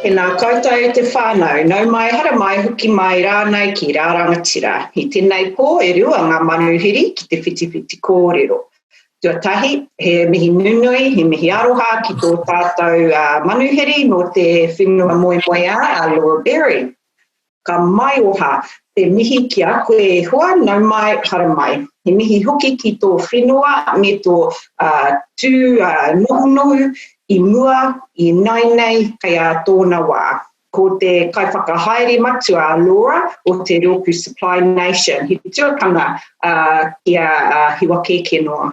He nā koutou te whānau, nau mai hara mai hoki mai rānei ki Rarangatira. He tēnei pō e rua ngā manuhiri ki te whitiwhiti kōrero. Tuatahi, he mihi nunui, he mihi aroha ki tō tātou manuhiri no te whenua moemoea a Laura Berry. Ka mai oha, te mihi ki a koe e hua, nau mai hara mai. He mihi hoki ki tō whenua me tō tū nohu I mua, I nainei, kei a tōna wā. Ko te kaiwhakahaere matu a Laura o te Roku Supply Nation. He tuakanga ki a He Waka Eke Noa.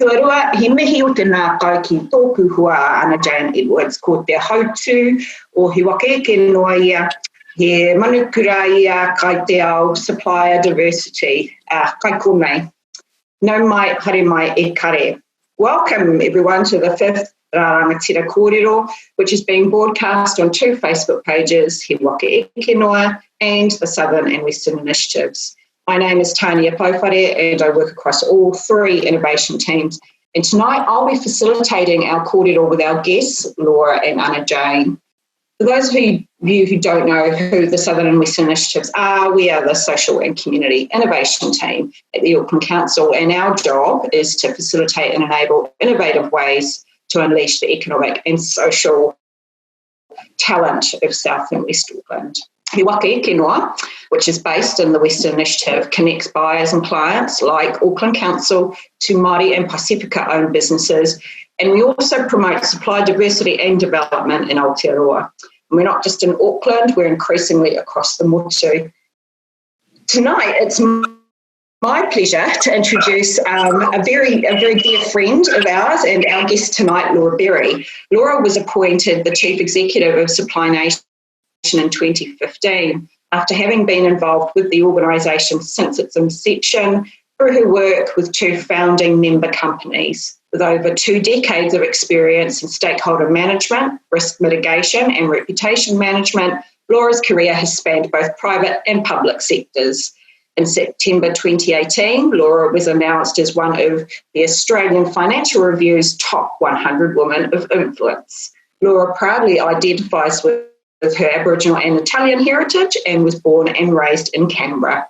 Tuarua, he mihi o te nākau ki tōku hua Anna Jane Edwards, ko te hautū o He Waka Eke Noa ia, he manukura ia kai te ao supplier diversity, kai ko nei. Nau mai, hare mai e kare. Welcome everyone to the 5th Rarangatira Kōrero, which is being broadcast on 2 Facebook pages, He Waka Eke Noa and the Southern and Western Initiatives. My name is Tania Pauwhare and I work across all 3 innovation teams. And tonight I'll be facilitating our kōrero with our guests, Laura and Anna Jane. For those of you who don't know who the Southern and Western Initiatives are, we are the Social and Community Innovation Team at the Auckland Council, and our job is to facilitate and enable innovative ways to unleash the economic and social talent of South and West Auckland. He Waka Eke Noa, which is based in the Western Initiative, connects buyers and clients like Auckland Council to Māori and Pasifika-owned businesses, and we also promote supply diversity and development in Aotearoa. And we're not just in Auckland, we're increasingly across the motu. Tonight, it's my pleasure to introduce a very dear friend of ours and our guest tonight, Laura Berry. Laura was appointed the Chief Executive of Supply Nation in 2015 after having been involved with the organisation since its inception through her work with 2 founding member companies. With over 2 decades of experience in stakeholder management, risk mitigation and reputation management, Laura's career has spanned both private and public sectors. In September 2018, Laura was announced as one of the Australian Financial Review's top 100 women of influence. Laura proudly identifies with her Aboriginal and Italian heritage and was born and raised in Canberra.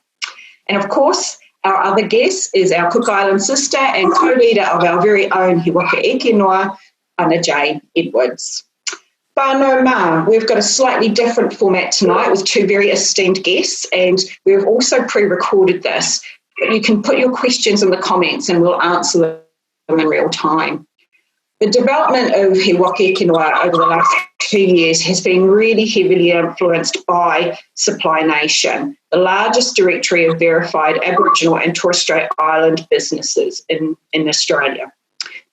And of course, our other guest is our Cook Island sister and co-leader of our very own He Waka Eke Noa, Anna Jane Edwards. Whānau mā, we've got a slightly different format tonight with 2 very esteemed guests, and we've also pre-recorded this. But you can put your questions in the comments and we'll answer them in real time. The development of He Waka Eke Noa over the last 2 years has been really heavily influenced by Supply Nation, the largest directory of verified Aboriginal and Torres Strait Island businesses in Australia.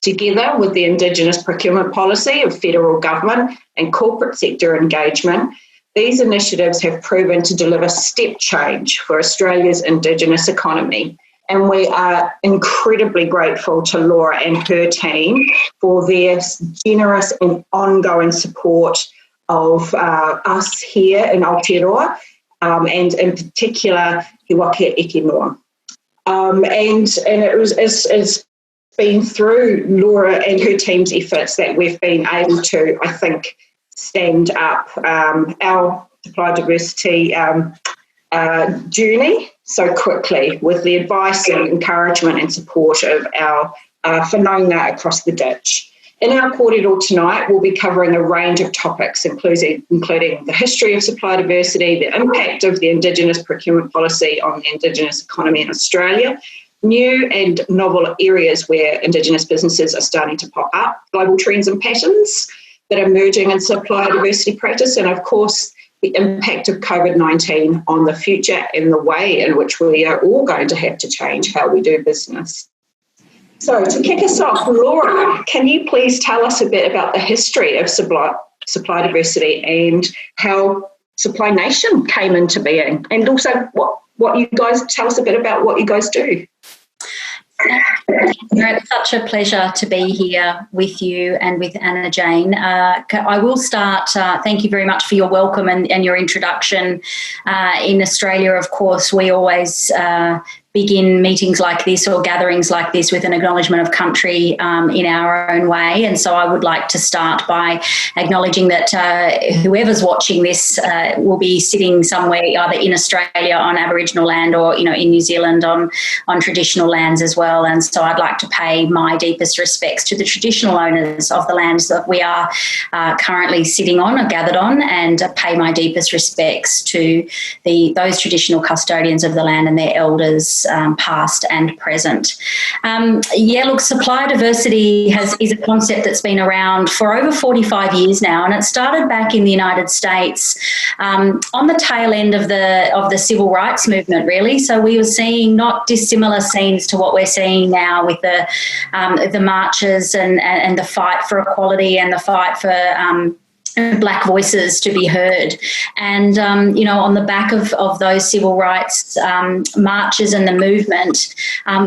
Together with the Indigenous procurement policy of federal government and corporate sector engagement, these initiatives have proven to deliver step change for Australia's Indigenous economy. And we are incredibly grateful to Laura and her team for their generous and ongoing support of us here in Aotearoa, and in particular, He Waka Eke Noa. And it's been through Laura and her team's efforts that we've been able to, I think, stand up our supply diversity journey so quickly with the advice and encouragement and support of our whanaunga across the ditch. In our kōrero tonight, we'll be covering a range of topics, including the history of supply diversity, the impact of the Indigenous procurement policy on the Indigenous economy in Australia, new and novel areas where Indigenous businesses are starting to pop up, global trends and patterns that are emerging in supply diversity practice, and of course, the impact of COVID-19 on the future and the way in which we are all going to have to change how we do business. So to kick us off, Laura, can you please tell us a bit about the history of supply diversity and how Supply Nation came into being, and also what you guys tell us a bit about what you guys do. It's such a pleasure to be here with you and with Anna Jane. I will start, thank you very much for your welcome and your introduction. In Australia, of course, we always begin meetings like this or gatherings like this with an acknowledgement of country in our own way. And so I would like to start by acknowledging that whoever's watching this will be sitting somewhere either in Australia on Aboriginal land or, in New Zealand on traditional lands as well. And so I'd like to pay my deepest respects to the traditional owners of the lands that we are currently sitting on or gathered on, and pay my deepest respects to those traditional custodians of the land and their elders, past and present. Supplier diversity is a concept that's been around for over 45 years now, and it started back in the United States on the tail end of the civil rights movement, really. So we were seeing not dissimilar scenes to what we're seeing now with the marches and the fight for equality and the fight for Black voices to be heard. And, on the back of those civil rights marches and the movement,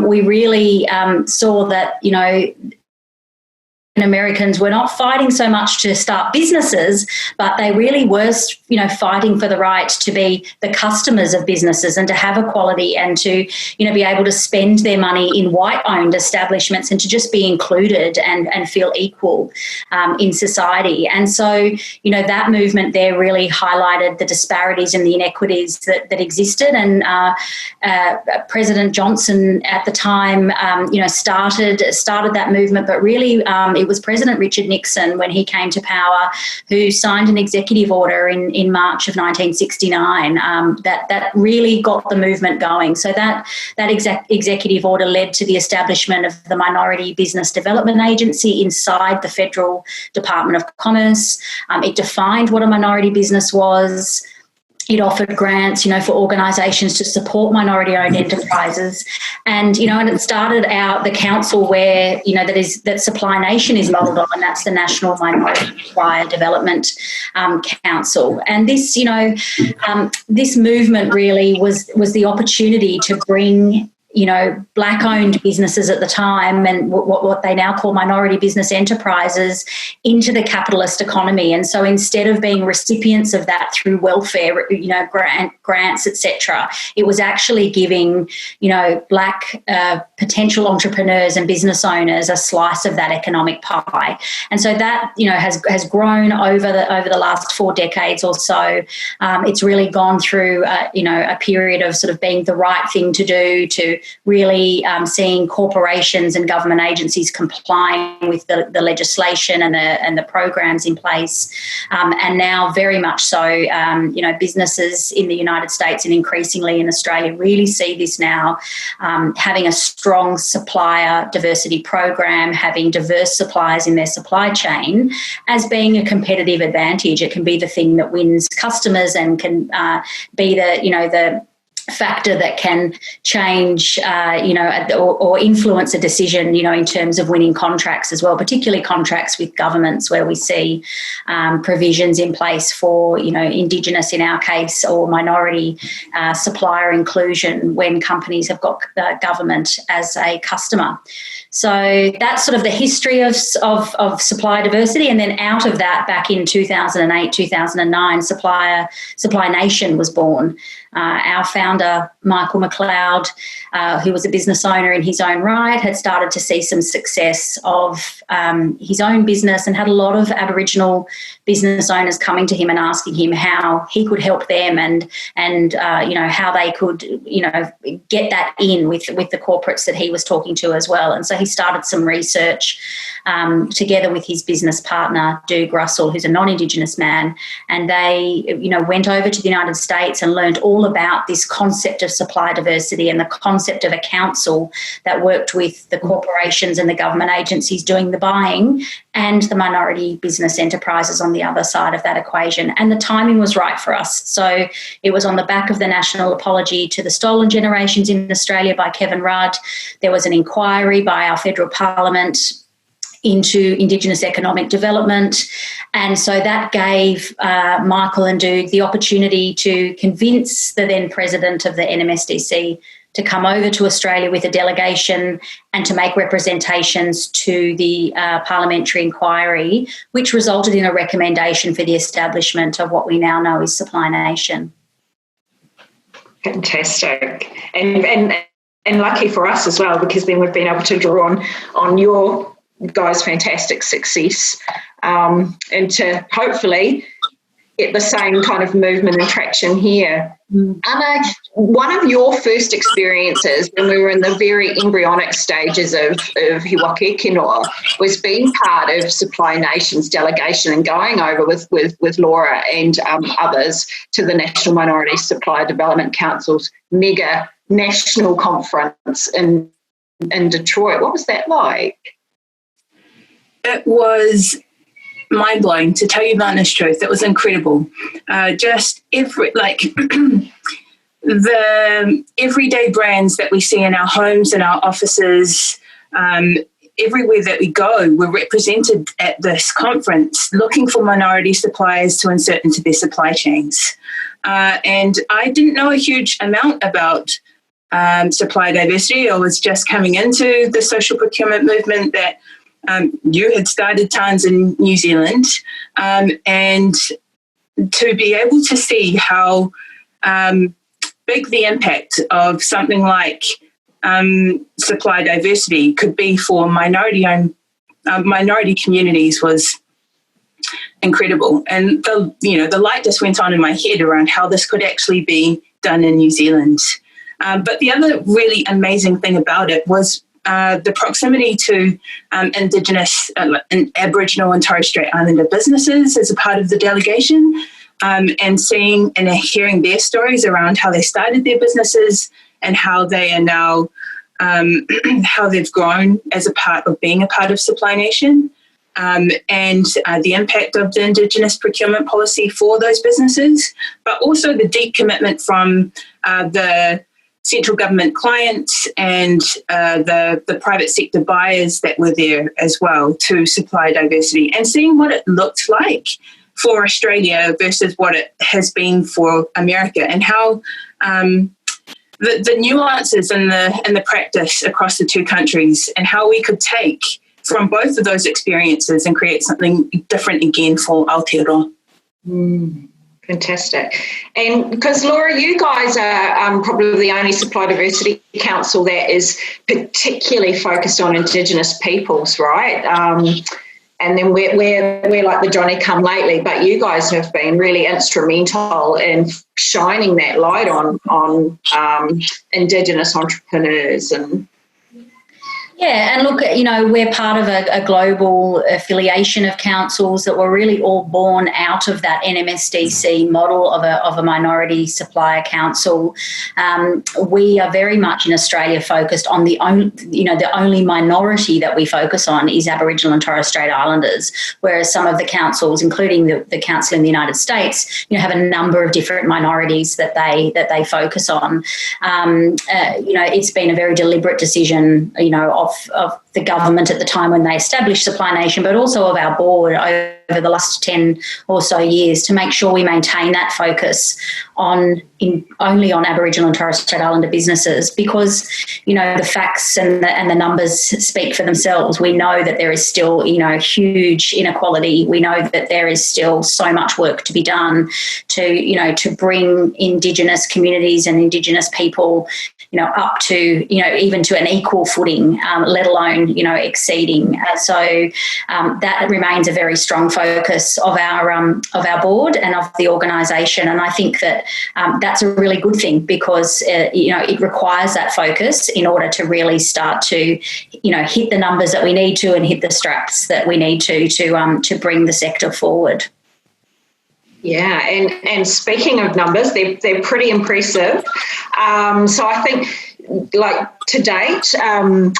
we really saw that, Americans were not fighting so much to start businesses, but they really were, fighting for the right to be the customers of businesses and to have equality and to, be able to spend their money in white-owned establishments and to just be included and feel equal in society. And so, that movement there really highlighted the disparities and the inequities that existed. And President Johnson at the time, started that movement, but really it was President Richard Nixon, when he came to power, who signed an executive order in March of 1969 that really got the movement going. So that executive order led to the establishment of the Minority Business Development Agency inside the Federal Department of Commerce. It defined what a minority business was. It offered grants, for organisations to support minority-owned enterprises, and and it started out the council where that Supply Nation is modelled on, and that's the National Minority Supplier Development Council. And this, this movement really was the opportunity to bring Black-owned businesses at the time and what they now call minority business enterprises into the capitalist economy. And so instead of being recipients of that through welfare, grants, etc., it was actually giving, Black potential entrepreneurs and business owners a slice of that economic pie. And so that, has grown over the last 4 decades or so. It's really gone through, a period of sort of being the right thing to do, to really seeing corporations and government agencies complying with the legislation and the programs in place, and now very much so, businesses in the United States and increasingly in Australia really see this now, having a strong supplier diversity program, having diverse suppliers in their supply chain as being a competitive advantage. It can be the thing that wins customers and can be the factor that can change, or influence a decision, in terms of winning contracts as well, particularly contracts with governments where we see provisions in place for, Indigenous in our case, or minority supplier inclusion when companies have got government as a customer. So that's sort of the history of supply diversity. And then out of that, back in 2008, 2009, Supply Nation was born. Our founder, Michael McLeod, who was a business owner in his own right, had started to see some success of his own business and had a lot of Aboriginal business owners coming to him and asking him how he could help them and how they could, get that in with the corporates that he was talking to as well. And so he started some research together with his business partner, Doug Russell, who's a non-Indigenous man, and they, went over to the United States and learned all about this concept of supply diversity and the concept of a council that worked with the corporations and the government agencies doing the buying and the minority business enterprises on the other side of that equation. And the timing was right for us. So it was on the back of the national apology to the stolen generations in Australia by Kevin Rudd. There was an inquiry by our federal parliament into Indigenous economic development. And so that gave Michael and Doug the opportunity to convince the then president of the NMSDC to come over to Australia with a delegation and to make representations to the parliamentary inquiry, which resulted in a recommendation for the establishment of what we now know as Supply Nation. Fantastic. And and lucky for us as well, because then we've been able to draw on your guys' fantastic success, and to hopefully get the same kind of movement and traction here. Anna, one of your first experiences when we were in the very embryonic stages of He Waka Eke Noa was being part of Supply Nation's delegation and going over with Laura and others to the National Minority Supplier Development Council's mega national conference in Detroit. What was that like? It was mind-blowing, to tell you the honest truth. It was incredible. Just the everyday brands that we see in our homes and our offices, everywhere that we go, we're represented at this conference looking for minority suppliers to insert into their supply chains. And I didn't know a huge amount about supply diversity. I was just coming into the social procurement movement that you had started tons in New Zealand, and to be able to see how big the impact of something like supply diversity could be for minority communities was incredible. And the light just went on in my head around how this could actually be done in New Zealand. But the other really amazing thing about it was the proximity to Indigenous and Aboriginal and Torres Strait Islander businesses as a part of the delegation, and seeing and hearing their stories around how they started their businesses and how they are now, how they've grown as a part of being a part of Supply Nation, and the impact of the Indigenous procurement policy for those businesses, but also the deep commitment from the central government clients and the private sector buyers that were there as well to supply diversity, and seeing what it looked like for Australia versus what it has been for America, and how the nuances in the practice across the two countries, and how we could take from both of those experiences and create something different again for Aotearoa. Fantastic. And because, Laura, you guys are probably the only Supply Diversity Council that is particularly focused on Indigenous peoples, right? And then we're like the Johnny-come-lately, but you guys have been really instrumental in shining that light on Indigenous entrepreneurs. And yeah, and look, we're part of a global affiliation of councils that were really all born out of that NMSDC model of a minority supplier council. We are very much in Australia focused on the only minority that we focus on is Aboriginal and Torres Strait Islanders, whereas some of the councils, including the council in the United States, have a number of different minorities that they focus on. It's been a very deliberate decision, of the government at the time when they established Supply Nation, but also of our board over the last 10 or so years, to make sure we maintain that focus only on Aboriginal and Torres Strait Islander businesses, because the facts and the numbers speak for themselves. We know that there is still huge inequality. We know that there is still so much work to be done to bring Indigenous communities and Indigenous people up to even to an equal footing, let alone exceeding. So that remains a very strong focus of our board and of the organisation. And I think that that's a really good thing, because it requires that focus in order to really start to hit the numbers that we need to and hit the straps that we need to bring the sector forward. Yeah, and speaking of numbers, they're pretty impressive. So I think, to date, circa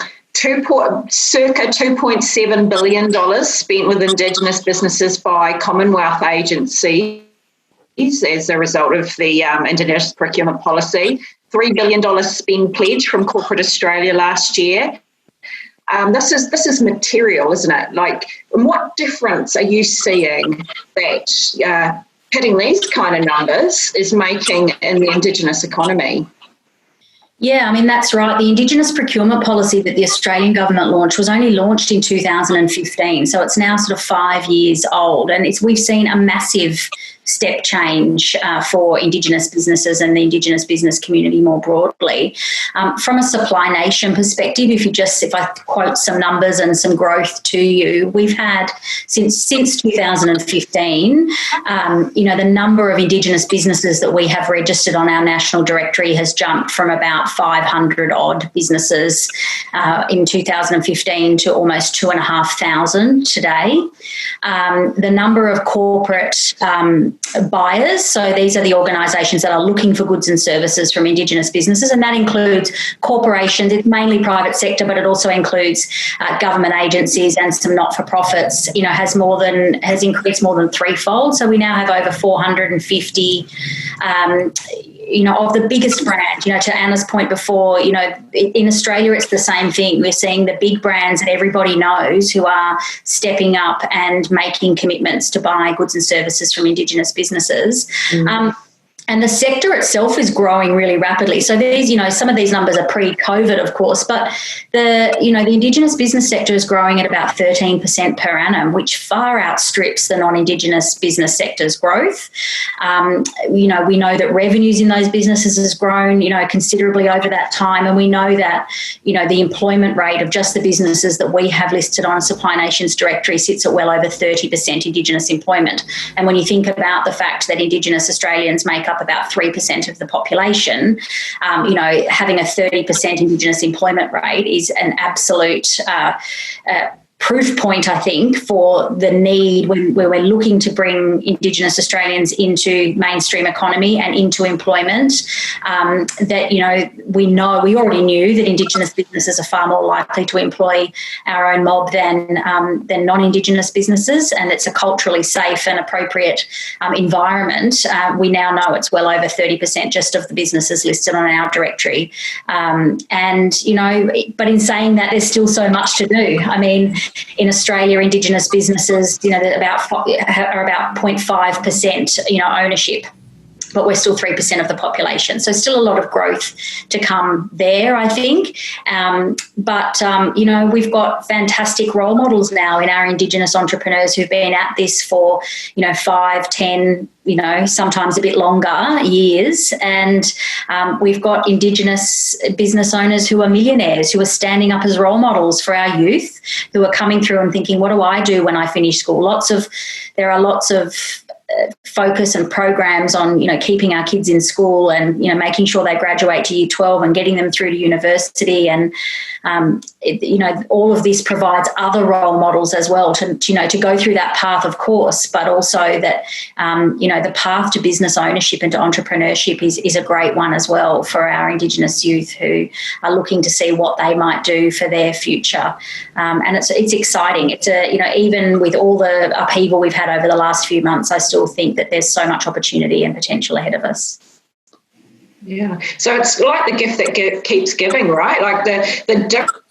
$2.7 billion spent with Indigenous businesses by Commonwealth agencies as a result of the Indigenous procurement policy. $3 billion spend pledge from Corporate Australia last year. This is material, isn't it? What difference are you seeing that hitting these kind of numbers is making in the Indigenous economy? Yeah, that's right. The Indigenous procurement policy that the Australian government launched was only launched in 2015, so it's now sort of 5 years old, and we've seen a massive step change for Indigenous businesses and the Indigenous business community more broadly. From a supply nation perspective, if I quote some numbers and some growth to you, we've had since 2015, the number of Indigenous businesses that we have registered on our national directory has jumped from about 500 odd businesses in 2015 to almost 2,500 today. The number of corporate buyers, so these are the organisations that are looking for goods and services from Indigenous businesses, and that includes corporations. It's mainly private sector, but it also includes government agencies and some not-for-profits, has increased more than threefold. So we now have over 450 of the biggest brands. To Anna's point before, in Australia it's the same thing. We're seeing the big brands that everybody knows who are stepping up and making commitments to buy goods and services from Indigenous businesses. And the sector itself is growing really rapidly. So these, some of these numbers are pre-COVID, of course, but the Indigenous business sector is growing at about 13% per annum, which far outstrips the non-Indigenous business sector's growth. We know that revenues in those businesses has grown, considerably over that time, and we know that, the employment rate of just the businesses that we have listed on Supply Nations directory sits at well over 30% Indigenous employment. And when you think about the fact that Indigenous Australians make up about 3% of the population, having a 30% Indigenous employment rate is an absolute proof point, I think, for the need when we're looking to bring Indigenous Australians into mainstream economy and into employment, that, we already knew that Indigenous businesses are far more likely to employ our own mob than non-Indigenous businesses, and it's a culturally safe and appropriate environment. We now know it's well over 30% just of the businesses listed on our directory. But in saying that, there's still so much to do. I mean, in Australia, Indigenous businesses, are about 0.5%, ownership, but we're still 3% of the population. So still a lot of growth to come there, I think. We've got fantastic role models now in our Indigenous entrepreneurs who've been at this for, 5, 10, sometimes a bit longer years. And we've got Indigenous business owners who are millionaires, who are standing up as role models for our youth, who are coming through and thinking, what do I do when I finish school? There are lots of focus and programs on, keeping our kids in school and, making sure they graduate to year 12 and getting them through to university. And, all of this provides other role models as well to go through that path, of course, but also that, the path to business ownership and to entrepreneurship is a great one as well for our Indigenous youth who are looking to see what they might do for their future. And it's exciting. It's even with all the upheaval we've had over the last few months, I still think that there's so much opportunity and potential ahead of us. Yeah. So it's like the gift that keeps giving, right? Like the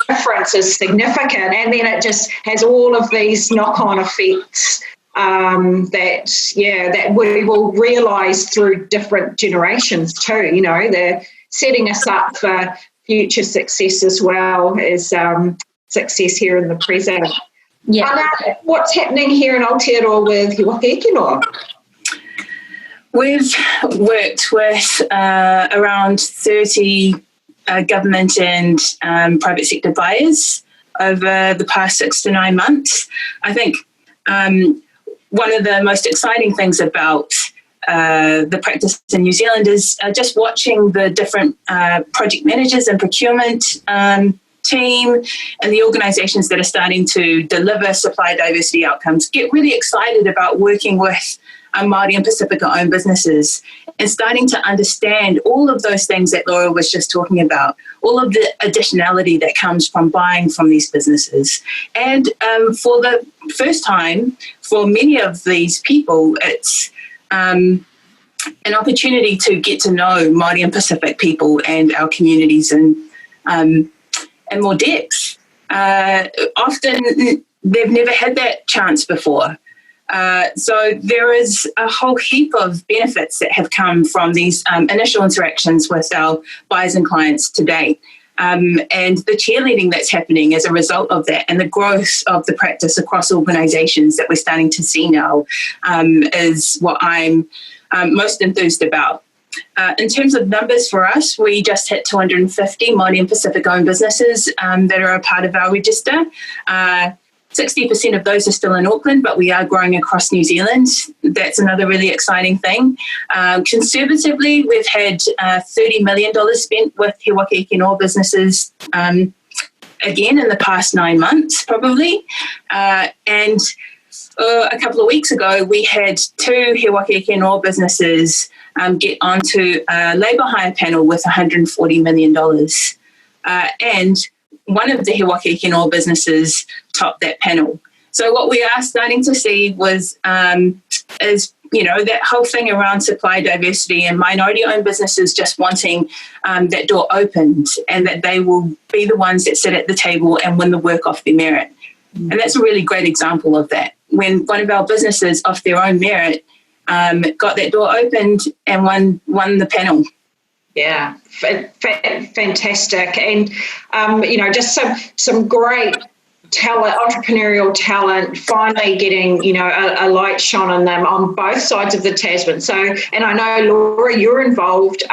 difference is significant, and then it just has all of these knock-on effects that we will realise through different generations too. They're setting us up for future success as well as success here in the present. Yeah. Anna, what's happening here in Aotearoa with He Waka Eke Noa? We've worked with around 30 government and private sector buyers over the past 6 to 9 months. I think one of the most exciting things about the practice in New Zealand is just watching the different project managers and procurement team and the organisations that are starting to deliver supply diversity outcomes get really excited about working with Māori and Pasifika-owned businesses and starting to understand all of those things that Laura was just talking about, all of the additionality that comes from buying from these businesses. And for the first time, for many of these people, it's an opportunity to get to know Māori and Pacific people and our communities in more depth. Often they've never had that chance before. So there is a whole heap of benefits that have come from these initial interactions with our buyers and clients to date. and the cheerleading that's happening as a result of that, and the growth of the practice across organisations that we're starting to see now is what I'm most enthused about. In terms of numbers for us, we just hit 250 Māori and Pacific-owned businesses that are a part of our register. 60% of those are still in Auckland, but we are growing across New Zealand. That's another really exciting thing. Conservatively, we've had $30 million spent with He Waka Eke Noa businesses again in the past 9 months, probably. And a couple of weeks ago, we had 2 He Waka Eke Noa businesses get onto a labour hire panel with $140 million. And one of the He Waka Eke Noa businesses topped that panel. So what we are starting to see is that whole thing around supply diversity and minority-owned businesses just wanting that door opened, and that they will be the ones that sit at the table and win the work off their merit. And that's a really great example of that. When one of our businesses, off their own merit, got that door opened and won the panel. Yeah, fantastic. And, just some great talent, entrepreneurial talent, finally getting, a light shone on them on both sides of the Tasman. So, and I know, Laura, you're involved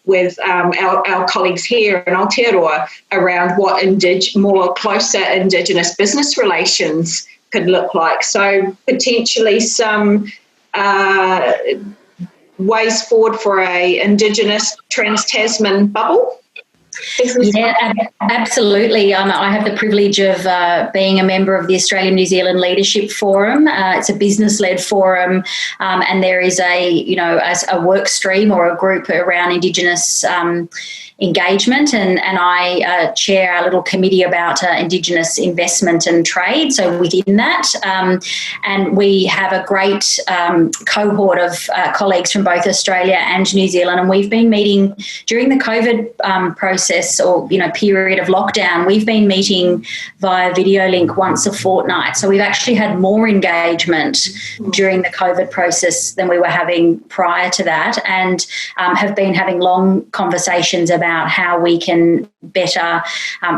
with our colleagues here in Aotearoa around what more closer Indigenous business relations could look like. So potentially some ways forward for a Indigenous Trans-Tasman bubble? Yeah, absolutely. I have the privilege of being a member of the Australian-New Zealand Leadership Forum. It's a business-led forum, and there is a work stream or a group around Indigenous engagement, and I chair our little committee about Indigenous investment and trade. So within that, and we have a great cohort of colleagues from both Australia and New Zealand, and we've been meeting during the COVID process or period of lockdown. We've been meeting via video link once a fortnight. So we've actually had more engagement during the COVID process than we were having prior to that, and have been having long conversations about how we can better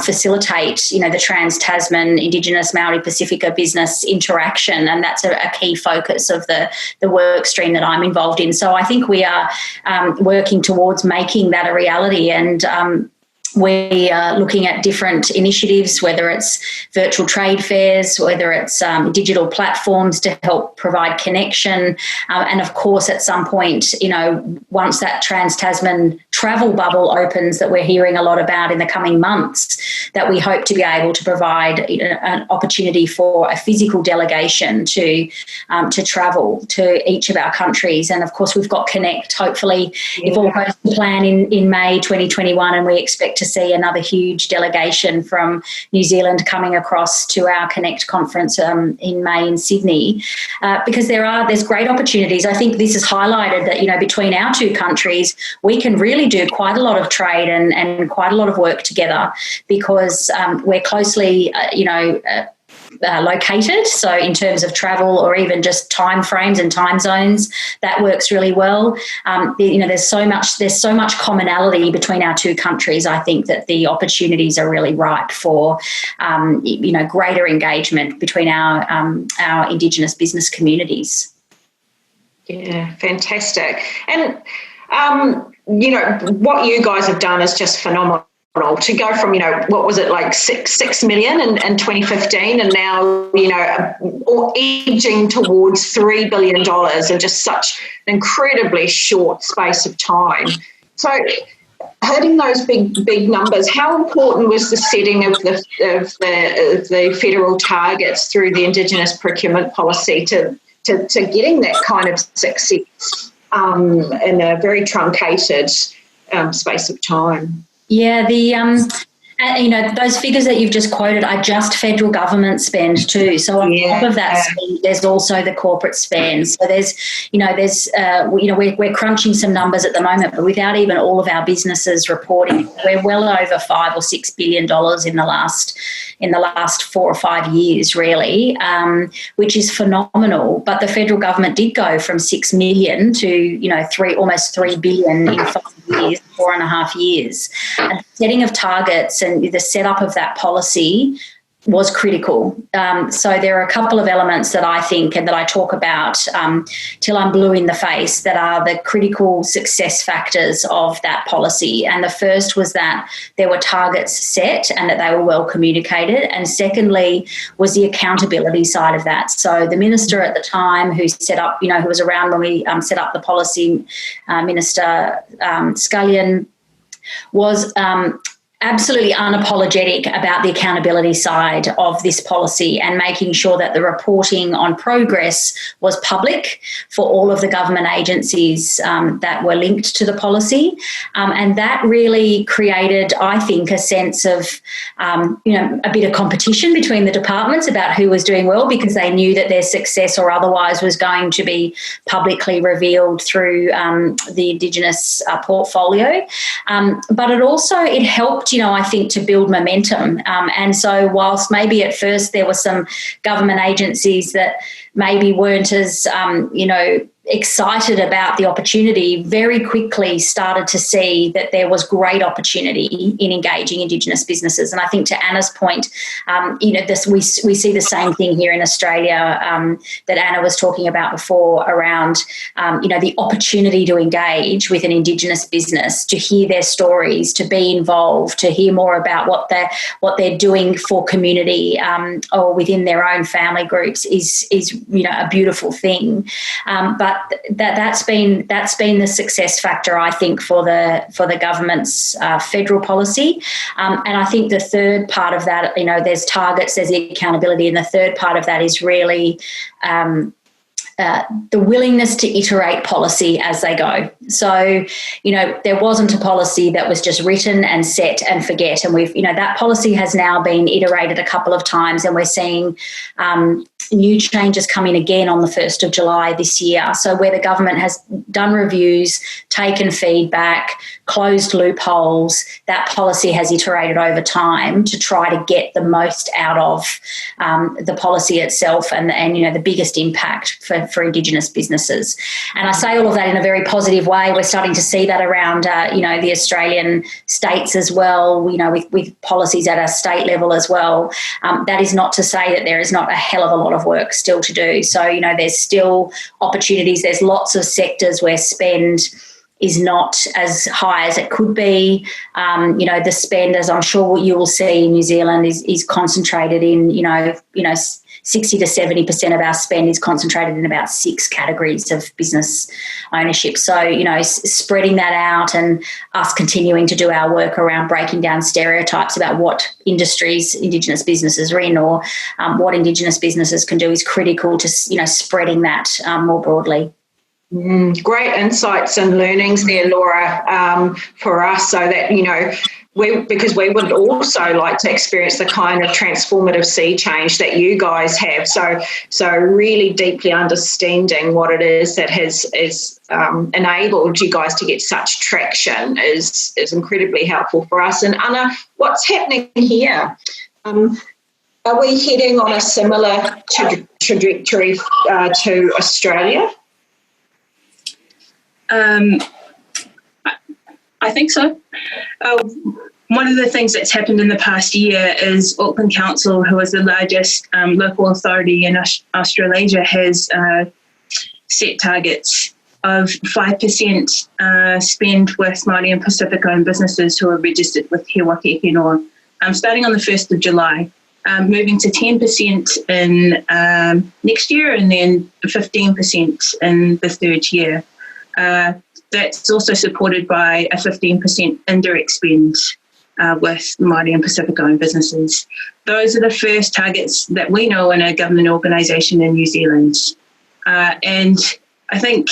facilitate, the Trans-Tasman Indigenous Māori Pacifica business interaction, and that's a key focus of the work stream that I'm involved in. So I think we are working towards making that a reality, and we are looking at different initiatives, whether it's virtual trade fairs, whether it's digital platforms to help provide connection. And of course, at some point, once that Trans-Tasman travel bubble opens that we're hearing a lot about in the coming months, that we hope to be able to provide an opportunity for a physical delegation to travel to each of our countries. And of course, we've got Connect, hopefully, if all goes to plan in May 2021, and we expect to see another huge delegation from New Zealand coming across to our Connect conference in May in Sydney, because there's great opportunities. I think this has highlighted that, between our two countries, we can really do quite a lot of trade and quite a lot of work together, because we're closely, located. So in terms of travel or even just time frames and time zones, that works really well. There's so much commonality between our two countries. I think that the opportunities are really ripe for greater engagement between our Indigenous business communities. Yeah, fantastic. And what you guys have done is just phenomenal. To go from, what was it, like 6 million in 2015, and now, edging towards $3 billion in just such an incredibly short space of time. So hitting those big numbers, how important was the setting of the federal targets through the Indigenous procurement policy to getting that kind of success in a very truncated space of time? Yeah, those figures that you've just quoted are just federal government spend too. So on top of that spend, there's also the corporate spend. So we're crunching some numbers at the moment, but without even all of our businesses reporting, we're well over $5 or $6 billion in the last 4 or 5 years, really, which is phenomenal. But the federal government did go from 6 million to almost 3 billion in 5 years. 4.5 years. And setting of targets and the setup of that policy was critical. So there are a couple of elements that I think and that I talk about till I'm blue in the face that are the critical success factors of that policy. And the first was that there were targets set and that they were well communicated. And secondly was the accountability side of that. So the minister at the time who set up, who was around when we set up the policy, Minister Scullion, was absolutely unapologetic about the accountability side of this policy and making sure that the reporting on progress was public for all of the government agencies that were linked to the policy. And that really created, I think, a sense of, a bit of competition between the departments about who was doing well, because they knew that their success or otherwise was going to be publicly revealed through the Indigenous portfolio. But it helped, I think, to build momentum. And so whilst maybe at first there were some government agencies that maybe weren't as, excited about the opportunity, very quickly started to see that there was great opportunity in engaging Indigenous businesses. And I think to Anna's point, we see the same thing here in Australia that Anna was talking about before around, the opportunity to engage with an Indigenous business, to hear their stories, to be involved, to hear more about what they're doing for community or within their own family groups is a beautiful thing. But that's been the success factor, I think, for the government's federal policy. And I think the third part of that, there's targets, there's the accountability, and the third part of that is really the willingness to iterate policy as they go. So, there wasn't a policy that was just written and set and forget. And that policy has now been iterated a couple of times, and we're seeing new changes come in again on the 1st of July this year. So where the government has done reviews, taken feedback, closed loopholes, that policy has iterated over time to try to get the most out of the policy itself and the biggest impact for Indigenous businesses. And I say all of that in a very positive way. We're starting to see that around, the Australian states as well, with policies at a state level as well. That is not to say that there is not a hell of a lot of work still to do. So, there's still opportunities. There's lots of sectors where spend is not as high as it could be. The spend, as I'm sure you will see in New Zealand, is concentrated in, 60 to 70% of our spend is concentrated in about 6 categories of business ownership. So, spreading that out and us continuing to do our work around breaking down stereotypes about what industries Indigenous businesses are in or what Indigenous businesses can do is critical to, spreading that more broadly. Great insights and learnings there, Laura, for us, so that, because we would also like to experience the kind of transformative sea change that you guys have. So really deeply understanding what it is that has enabled you guys to get such traction is incredibly helpful for us. And Anna, what's happening here? Are we heading on a similar trajectory to Australia? I think so. One of the things that's happened in the past year is Auckland Council, who is the largest local authority in Australasia, has set targets of 5% spend with Māori and Pacific-owned businesses who are registered with He Waka Eke Noa, starting on the 1st of July, moving to 10% in next year and then 15% in the third year. That's also supported by a 15% indirect spend with Māori and Pacific-owned businesses. Those are the first targets that we know in a government organisation in New Zealand. And I think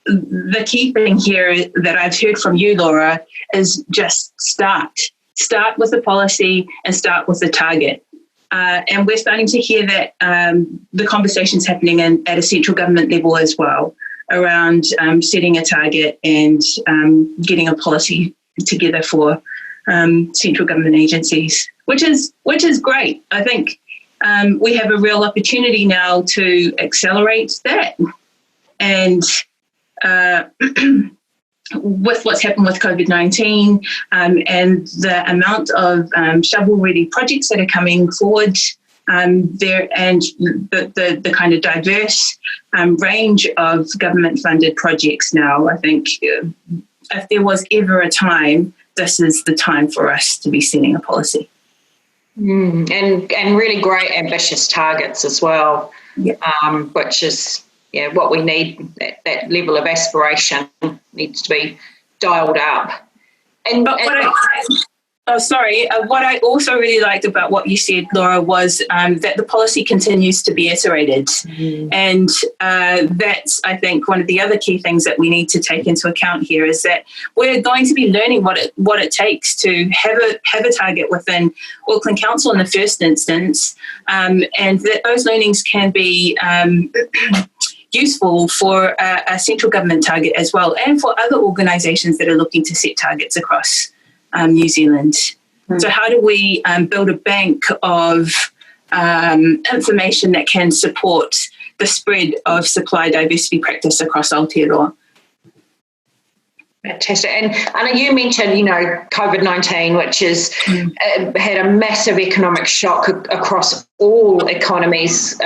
the key thing here that I've heard from you, Laura, is just start. Start with the policy and start with the target. And we're starting to hear that the conversation's happening at a central government level as well, around setting a target and getting a policy together for central government agencies, which is great. I think we have a real opportunity now to accelerate that and with what's happened with COVID-19 and the amount of shovel-ready projects that are coming forward there, and the kind of diverse range of government-funded projects now, I think if there was ever a time, this is the time for us to be setting a policy. And really great ambitious targets as well, which is what we need. That level of aspiration needs to be dialed up. What I also really liked about what you said, Laura, was that the policy continues to be iterated. And that's, I think, one of the other key things that we need to take into account here is that we're going to be learning what it takes to have a target within Auckland Council in the first instance, and that those learnings can be useful for a central government target as well, and for other organisations that are looking to set targets across New Zealand. So how do we build a bank of information that can support the spread of supply diversity practice across Aotearoa? Fantastic. And Anna, you mentioned, COVID-19, which has had a massive economic shock across all economies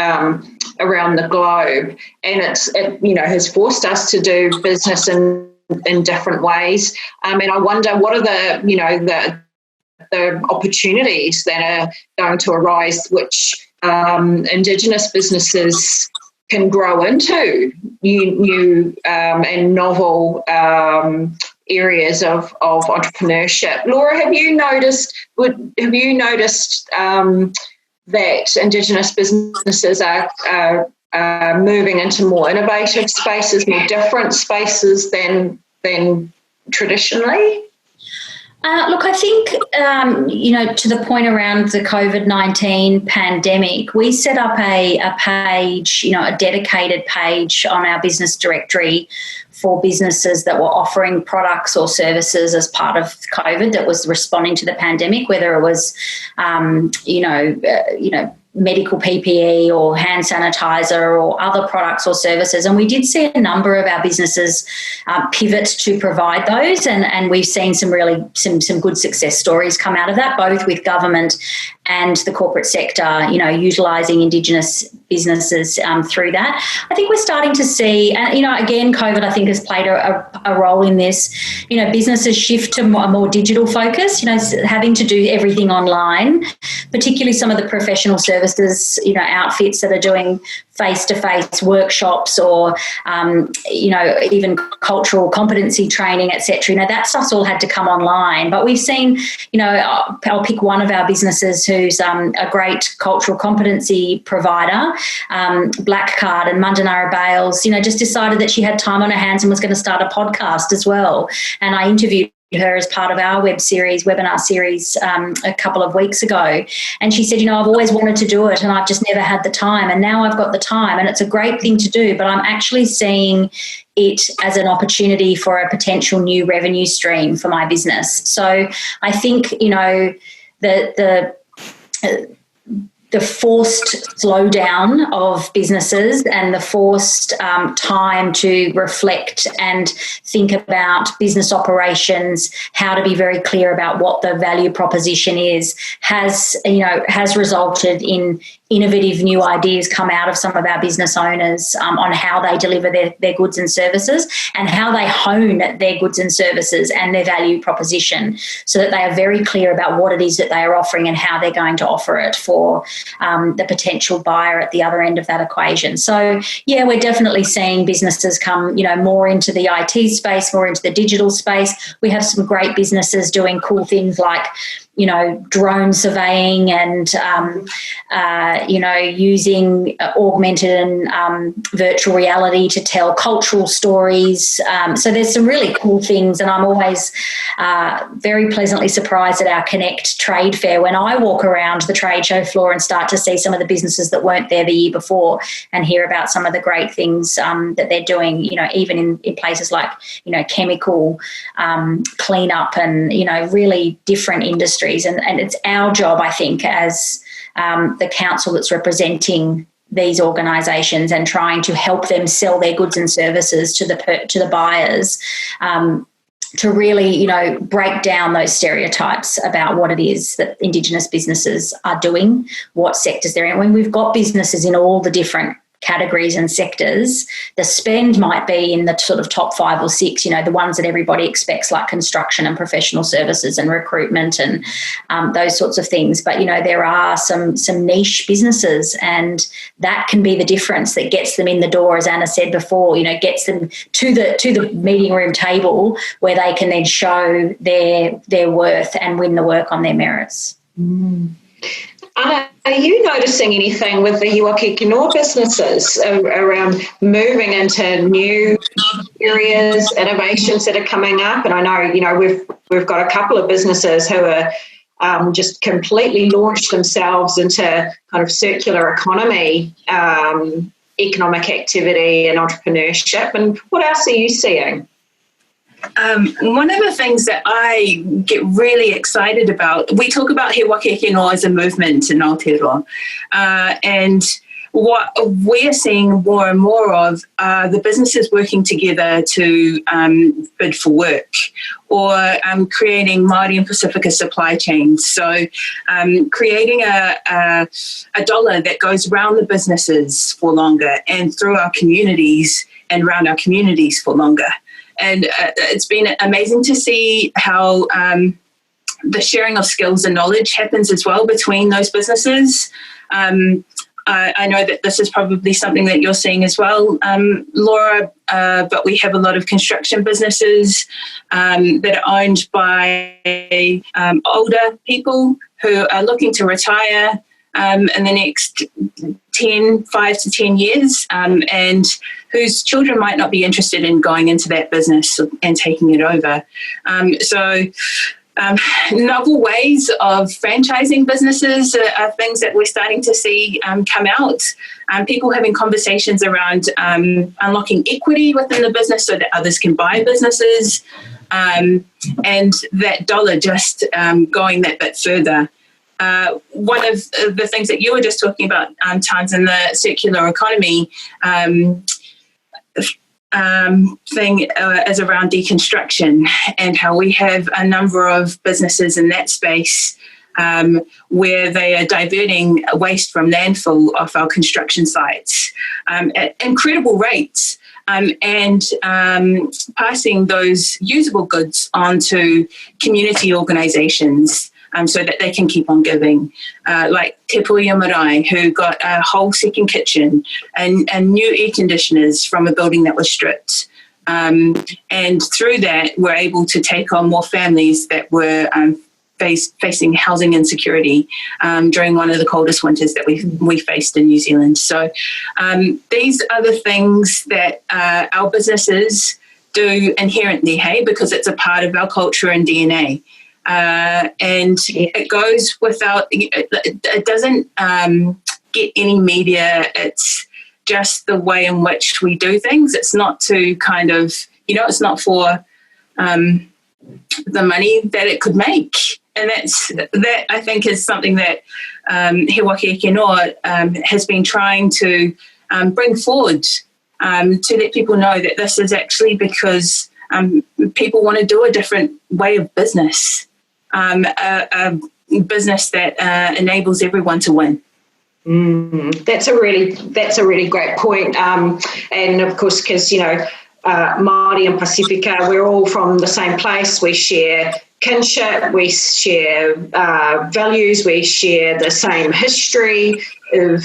around the globe, and it has forced us to do business in different ways. And I wonder what are the opportunities that are going to arise, which Indigenous businesses can grow into new and novel areas of entrepreneurship. Laura, have you noticed that Indigenous businesses are moving into more innovative spaces, more different spaces than traditionally? Look, I think, to the point around the COVID-19 pandemic, we set up a page, a dedicated page on our business directory for businesses that were offering products or services as part of COVID that was responding to the pandemic, whether it was, medical PPE or hand sanitizer or other products or services. And we did see a number of our businesses pivot to provide those, and we've seen some good success stories come out of that, both with government and the corporate sector, utilising Indigenous businesses through that. I think we're starting to see, again, COVID, I think, has played a role in this. Businesses shift to a more digital focus, having to do everything online, particularly some of the professional services, outfits that are doing face-to-face workshops or, even cultural competency training, etc. That stuff's all had to come online. But we've seen, I'll pick one of our businesses who's a great cultural competency provider, Black Card and Mundanara Bales, just decided that she had time on her hands and was going to start a podcast as well. And I interviewed her as part of our webinar series a couple of weeks ago, and she said, I've always wanted to do it and I've just never had the time, and now I've got the time, and it's a great thing to do, but I'm actually seeing it as an opportunity for a potential new revenue stream for my business. So I think the forced slowdown of businesses and the forced time to reflect and think about business operations, how to be very clear about what the value proposition is, has resulted in innovative new ideas come out of some of our business owners on how they deliver their goods and services and how they hone their goods and services and their value proposition, so that they are very clear about what it is that they are offering and how they're going to offer it for the potential buyer at the other end of that equation. So, yeah, we're definitely seeing businesses come, more into the IT space, more into the digital space. We have some great businesses doing cool things like, drone surveying and, using augmented and virtual reality to tell cultural stories. So there's some really cool things, and I'm always very pleasantly surprised at our Connect trade fair when I walk around the trade show floor and start to see some of the businesses that weren't there the year before and hear about some of the great things that they're doing, even in places like, chemical cleanup and, really different industries. And it's our job, I think, as the council that's representing these organisations and trying to help them sell their goods and services to the buyers, really, you know, break down those stereotypes about what it is that Indigenous businesses are doing, what sectors they're in. When we've got businesses in all the different categories and sectors, the spend might be in the sort of top 5 or 6, you know, the ones that everybody expects, like construction and professional services and recruitment and those sorts of things. But, you know, there are some niche businesses, and that can be the difference that gets them in the door, as Anna said before, you know, gets them to the meeting room table where they can then show their worth and win the work on their merits. Anna, are you noticing anything with the He Waka Eke Noa businesses around moving into new areas, innovations that are coming up? And I know, you know, we've got a couple of businesses who are just completely launched themselves into kind of circular economy, economic activity and entrepreneurship. And what else are you seeing? One of the things that I get really excited about, we talk about He Waka Eke Noa as a movement in Aotearoa, and what we're seeing more and more of are the businesses working together to bid for work, or creating Māori and Pasifika supply chains. So creating a dollar that goes around the businesses for longer and through our communities and around our communities for longer. And it's been amazing to see how the sharing of skills and knowledge happens as well between those businesses. I know that this is probably something that you're seeing as well, Laura, but we have a lot of construction businesses that are owned by older people who are looking to retire in the next 5 to 10 years, and whose children might not be interested in going into that business and taking it over. Novel ways of franchising businesses are things that we're starting to see come out. People having conversations around unlocking equity within the business so that others can buy businesses, and that dollar just going that bit further. One of the things that you were just talking about, Tans, in the circular economy thing is around deconstruction, and how we have a number of businesses in that space where they are diverting waste from landfill off our construction sites at incredible rates, and passing those usable goods onto community organisations so that they can keep on giving, like Te Puia Marae, who got a whole second kitchen and new air conditioners from a building that was stripped. And through that, we're able to take on more families that were facing housing insecurity during one of the coldest winters that we faced in New Zealand. So these are the things that our businesses do inherently, because it's a part of our culture and DNA. And it goes without, it doesn't get any media. It's just the way in which we do things. It's not to kind of, it's not for the money that it could make. And that I think is something that He Waka Eke Noa has been trying to bring forward, to let people know that this is actually because people want to do a different way of business. A business that enables everyone to win. That's a really great point. And of course, because Māori and Pasifika, we're all from the same place. We share kinship, we share values, we share the same history of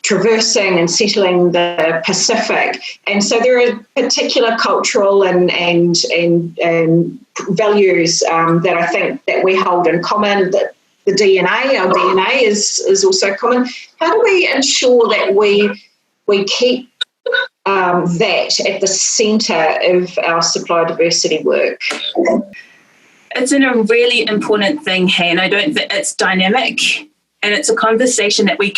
traversing and settling the Pacific. And so there are particular cultural and values that I think that we hold in common, that our DNA is also common. How do we ensure that we keep that at the centre of our supply diversity work? It's a really important thing, and I don't think it's dynamic. And it's a conversation that we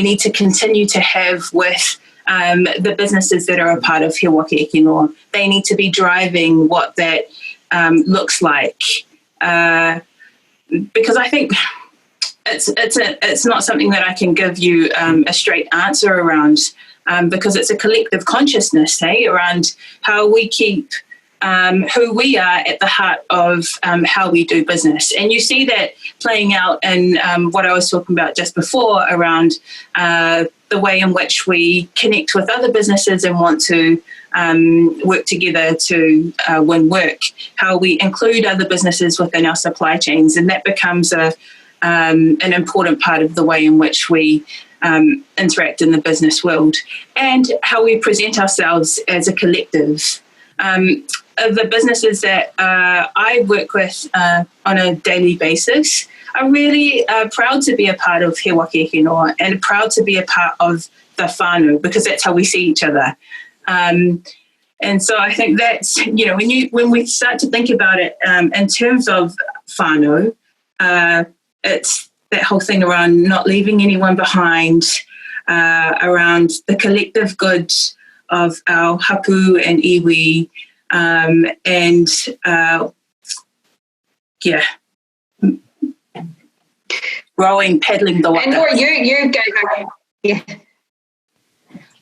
need to continue to have with the businesses that are a part of He Waka Eke Noa. They need to be driving what that looks like, because I think it's not something that I can give you a straight answer around, because it's a collective consciousness, around how we keep who we are at the heart of how we do business. And you see that playing out in what I was talking about just before around the way in which we connect with other businesses and want to work together to win work, how we include other businesses within our supply chains, and that becomes an important part of the way in which we interact in the business world, and how we present ourselves as a collective. The businesses that I work with on a daily basis are really proud to be a part of He Waka Eke Noa, and proud to be a part of the whānau, because that's how we see each other. And so I think that's, when we start to think about it in terms of whānau, it's that whole thing around not leaving anyone behind, around the collective good of our hapu and iwi, rowing, paddling the water. And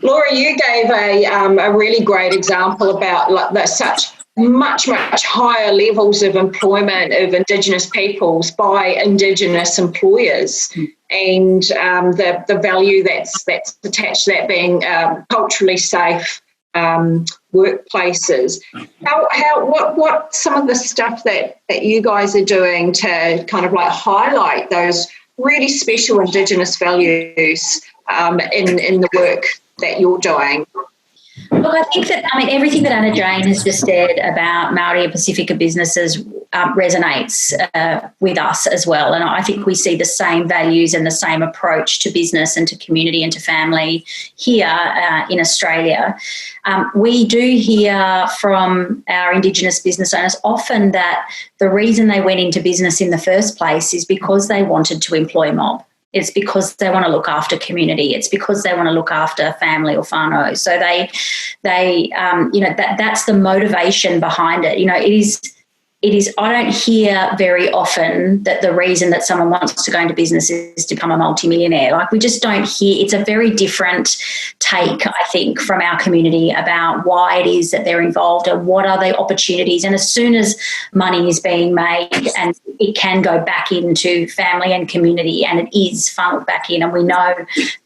Laura, you gave a really great example about such much higher levels of employment of Indigenous peoples by Indigenous employers, and the value that's attached to that being culturally safe workplaces. What some of the stuff that you guys are doing to kind of like highlight those really special Indigenous values in the work that you're doing? Look, I think that, everything that Anna Jane has just said about Māori and Pacifica businesses resonates with us as well. And I think we see the same values and the same approach to business and to community and to family here in Australia. We do hear from our Indigenous business owners often that the reason they went into business in the first place is because they wanted to employ mob. It's because they want to look after community. It's because they want to look after family or whānau. So that's the motivation behind it. It is, I don't hear very often that the reason that someone wants to go into business is to become a multimillionaire. Like, we just don't hear. It's a very different take, I think, from our community about why it is that they're involved and what are the opportunities. And as soon as money is being made, and it can go back into family and community, and it is funneled back in. And we know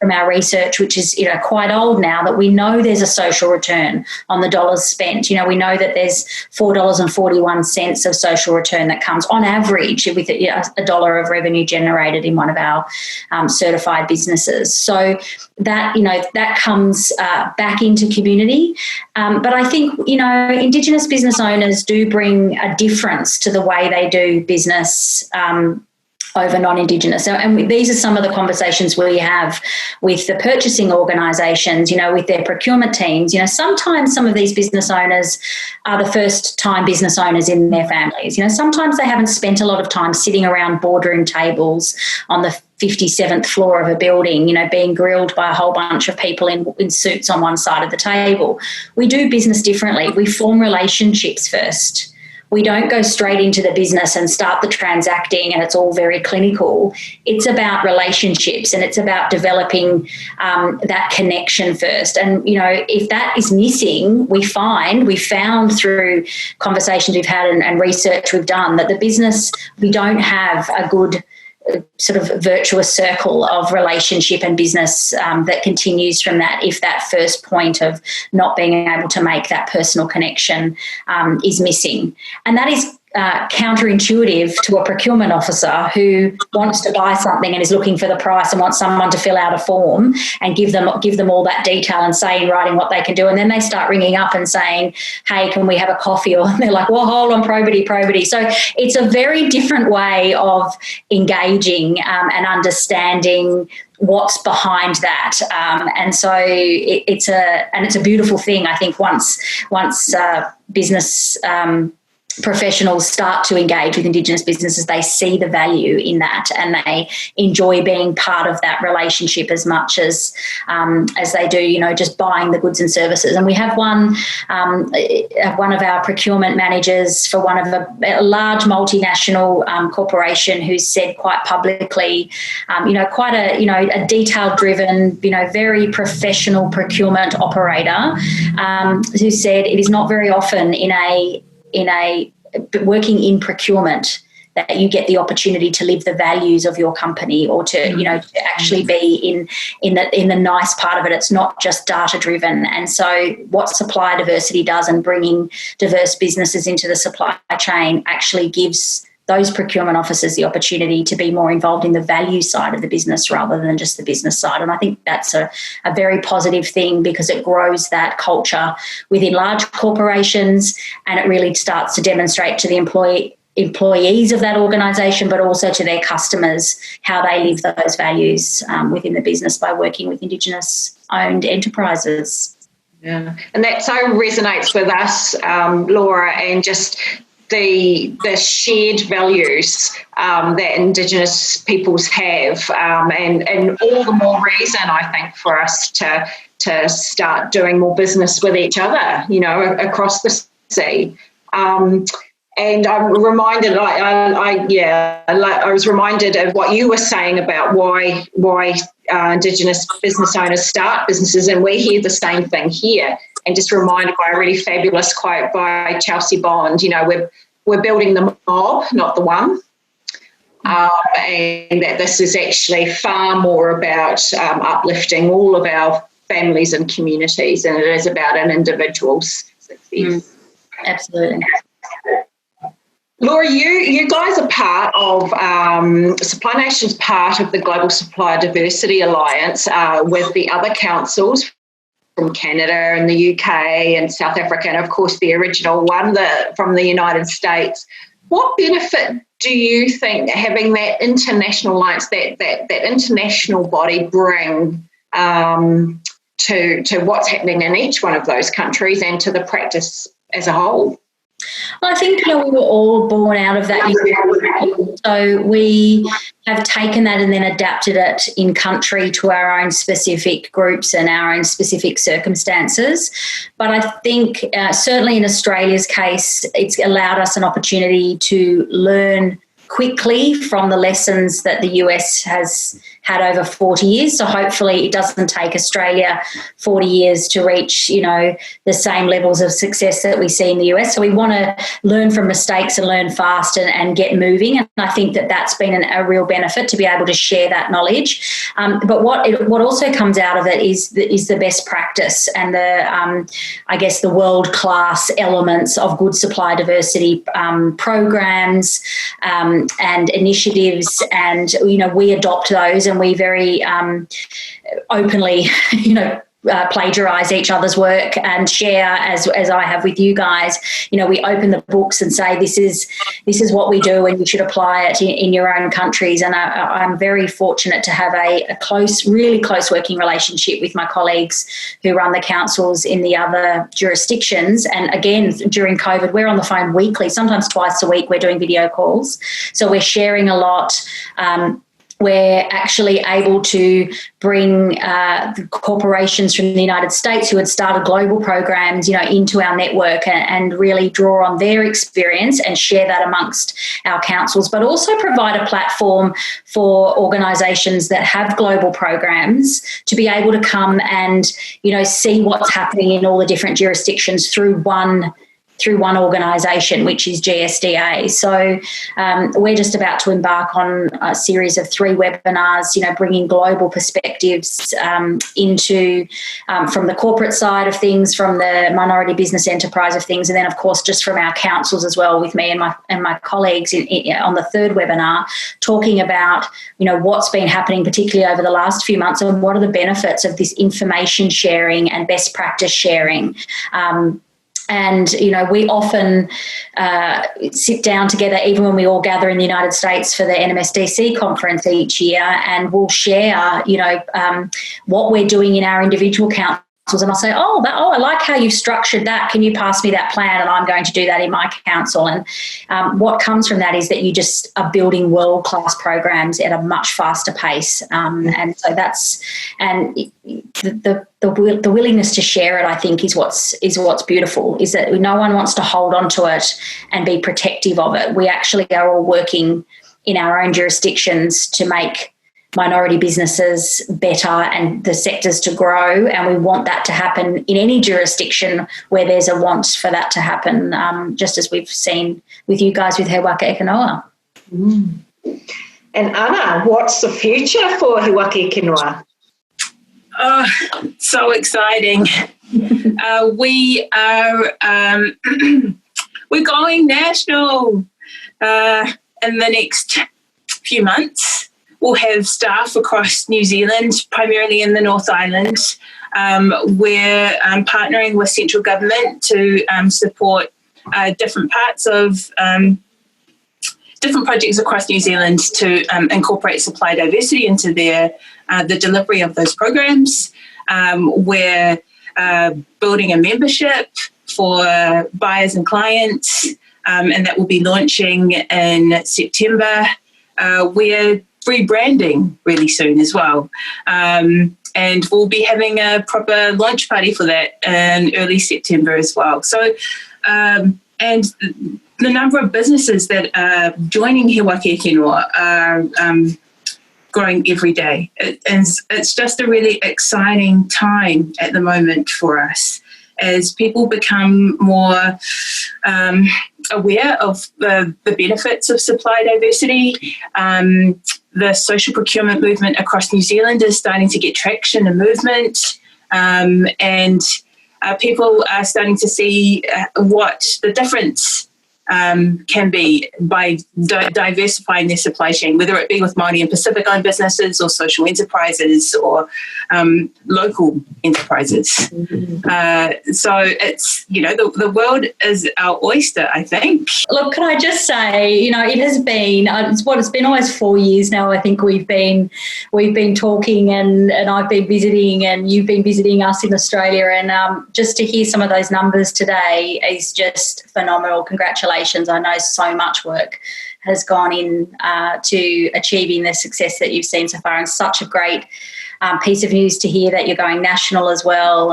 from our research, which is quite old now, that we know there's a social return on the dollars spent. We know that there's $4.41 of social return that comes on average with a dollar of revenue generated in one of our certified businesses. So that that comes back into community. But I think Indigenous business owners do bring a difference to the way they do business over non-Indigenous. And these are some of the conversations we have with the purchasing organisations, with their procurement teams. Sometimes some of these business owners are the first time business owners in their families. Sometimes they haven't spent a lot of time sitting around boardroom tables on the 57th floor of a building, being grilled by a whole bunch of people in suits on one side of the table. We do business differently. We form relationships first. We don't go straight into the business and start the transacting and it's all very clinical. It's about relationships, and it's about developing that connection first. And, if that is missing, we found through conversations we've had and research we've done that the business, we don't have a good sort of virtuous circle of relationship and business that continues from that, if that first point of not being able to make that personal connection is missing. And that is counterintuitive to a procurement officer who wants to buy something and is looking for the price and wants someone to fill out a form and give them all that detail and say in writing what they can do. And then they start ringing up and saying, hey, can we have a coffee? Or they're like, well, hold on, probity. So it's a very different way of engaging and understanding what's behind that, and so it's a beautiful thing. I think once business professionals start to engage with Indigenous businesses, they see the value in that, and they enjoy being part of that relationship as much as they do, just buying the goods and services. And we have one of our procurement managers for one of a large multinational corporation who's said quite publicly, quite a detail-driven, very professional procurement operator, who said it is not very often in a working in procurement that you get the opportunity to live the values of your company, or to to actually be in the nice part of it. It's not just data driven. And so what supplier diversity does, and bringing diverse businesses into the supply chain, actually gives those procurement officers the opportunity to be more involved in the value side of the business rather than just the business side. And I think that's a very positive thing, because it grows that culture within large corporations, and it really starts to demonstrate to the employees of that organisation, but also to their customers, how they live those values within the business by working with Indigenous-owned enterprises. Yeah, and that so resonates with us, Laura, and just the shared values that Indigenous peoples have, and all the more reason, I think, for us to start doing more business with each other, across the sea. And I'm reminded, I was reminded of what you were saying about why Indigenous business owners start businesses, and we hear the same thing here. And just reminded by a really fabulous quote by Chelsea Bond, we're building the mob, not the one. And that this is actually far more about uplifting all of our families and communities, and it is about an individual's success. Absolutely. Laura, you guys are part of Supply Nation's part of the Global Supplier Diversity Alliance with the other councils from Canada and the UK and South Africa, and of course the original one from the United States. What benefit do you think having that international alliance, that international body, bring to what's happening in each one of those countries and to the practice as a whole? Well, I think we were all born out of that. So we have taken that and then adapted it in country to our own specific groups and our own specific circumstances. But I think certainly in Australia's case, it's allowed us an opportunity to learn quickly from the lessons that the US has had over 40 years. So hopefully it doesn't take Australia 40 years to reach, the same levels of success that we see in the US. So we want to learn from mistakes and learn fast and get moving. And I think that that's been a real benefit to be able to share that knowledge. But what also comes out of it is the best practice and the world-class elements of good supply diversity programs and initiatives. And, we adopt those, and we very openly, plagiarise each other's work and share, as I have with you guys. We open the books and say, this is what we do, and you should apply it in your own countries. And I'm very fortunate to have a really close working relationship with my colleagues who run the councils in the other jurisdictions. And again, during COVID, we're on the phone weekly, sometimes twice a week. We're doing video calls, so we're sharing a lot. We're actually able to bring corporations from the United States who had started global programs, into our network and really draw on their experience and share that amongst our councils, but also provide a platform for organisations that have global programs to be able to come and, see what's happening in all the different jurisdictions through one organisation, which is GSDA. So we're just about to embark on a series of 3 webinars, bringing global perspectives into from the corporate side of things, from the minority business enterprise of things, and then, of course, just from our councils as well, with me and my colleagues on the 3rd webinar, talking about, what's been happening, particularly over the last few months, and what are the benefits of this information sharing and best practice sharing. And, we often sit down together, even when we all gather in the United States for the NMSDC conference each year, and we'll share, what we're doing in our individual councils and I'll say, I like how you've structured that. Can you pass me that plan? And I'm going to do that in my council. And what comes from that is that you just are building world-class programs at a much faster pace. And so that's, and the willingness to share it, I think, is what's beautiful, is that no one wants to hold on to it and be protective of it. We actually are all working in our own jurisdictions to make minority businesses better and the sectors to grow, and we want that to happen in any jurisdiction where there's a want for that to happen, just as we've seen with you guys with He Waka Eke Noa. And Anna, what's the future for He Waka Eke Noa? Oh, so exciting. We are we're going national in the next few months. We'll have staff across New Zealand, primarily in the North Island. We're partnering with central government to support different parts of different projects across New Zealand to incorporate supply diversity into the delivery of those programs. We're building a membership for buyers and clients, and that will be launching in September. We're rebranding really soon as well. And we'll be having a proper launch party for that in early September as well. So, and the number of businesses that are joining He Waka Eke Noa are growing every day. And it's just a really exciting time at the moment for us as people become more aware of the benefits of supply diversity. The social procurement movement across New Zealand is starting to get traction and movement, and people are starting to see what the difference can be by diversifying their supply chain, whether it be with Māori and Pacific-owned businesses or social enterprises or local enterprises. Mm-hmm. So it's, the world is our oyster, I think. Look, can I just say, it has been, it's been almost 4 years now. I think we've been talking and I've been visiting and you've been visiting us in Australia, and just to hear some of those numbers today is just phenomenal. Congratulations. I know so much work has gone in to achieving the success that you've seen so far, and such a great piece of news to hear that you're going national as well.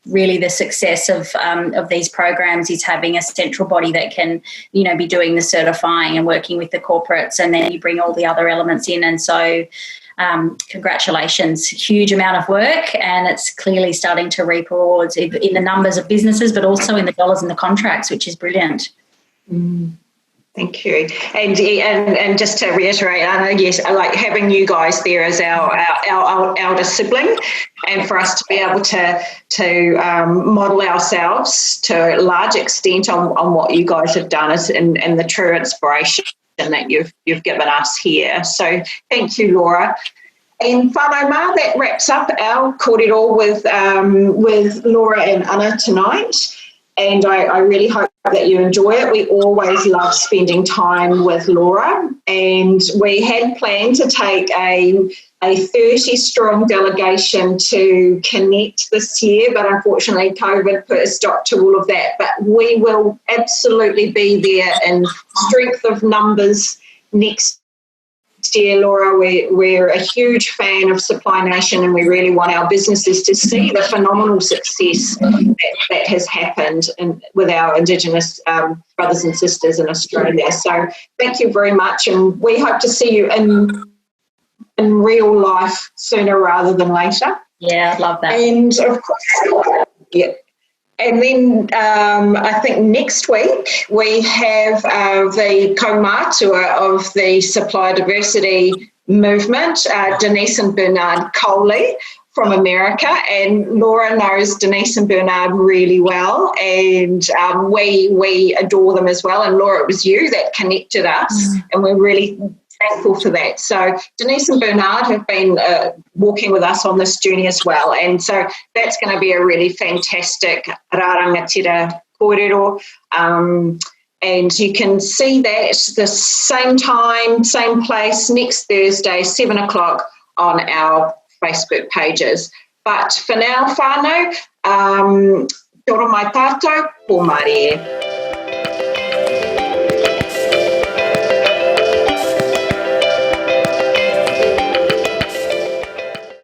Really the success of these programs is having a central body that can, be doing the certifying and working with the corporates, and then you bring all the other elements in. And so congratulations, huge amount of work, and it's clearly starting to reap rewards in the numbers of businesses, but also in the dollars in the contracts, which is brilliant. Thank you. And just to reiterate, Anna, yes, I like having you guys there as our elder sibling, and for us to be able to model ourselves to a large extent on what you guys have done and the true inspiration that you've given us here. So thank you, Laura. And whānau mā, that wraps up our kōrero with Laura and Anna tonight. And I really hope that you enjoy it. We always love spending time with Laura, and we had planned to take a 30-strong delegation to Connect this year, but unfortunately COVID put a stop to all of that. But we will absolutely be there in strength of numbers next year, Laura. We're a huge fan of Supply Nation, and we really want our businesses to see the phenomenal success that has happened with our Indigenous brothers and sisters in Australia. So thank you very much, and we hope to see you in real life sooner rather than later. Yeah, I'd love that. And of course, yeah. And then I think next week we have the kaumātua of the supply diversity movement, Denise and Bernard Coley from America. And Laura knows Denise and Bernard really well, and we adore them as well. And Laura, it was you that connected us, and we're really thankful for that. So Denise and Bernard have been walking with us on this journey as well, and so that's going to be a really fantastic Rarangatira kōrero, and you can see that the same time, same place, next Thursday, 7 o'clock on our Facebook pages. But for now, whānau, tōra mai tātou, pō Mārie.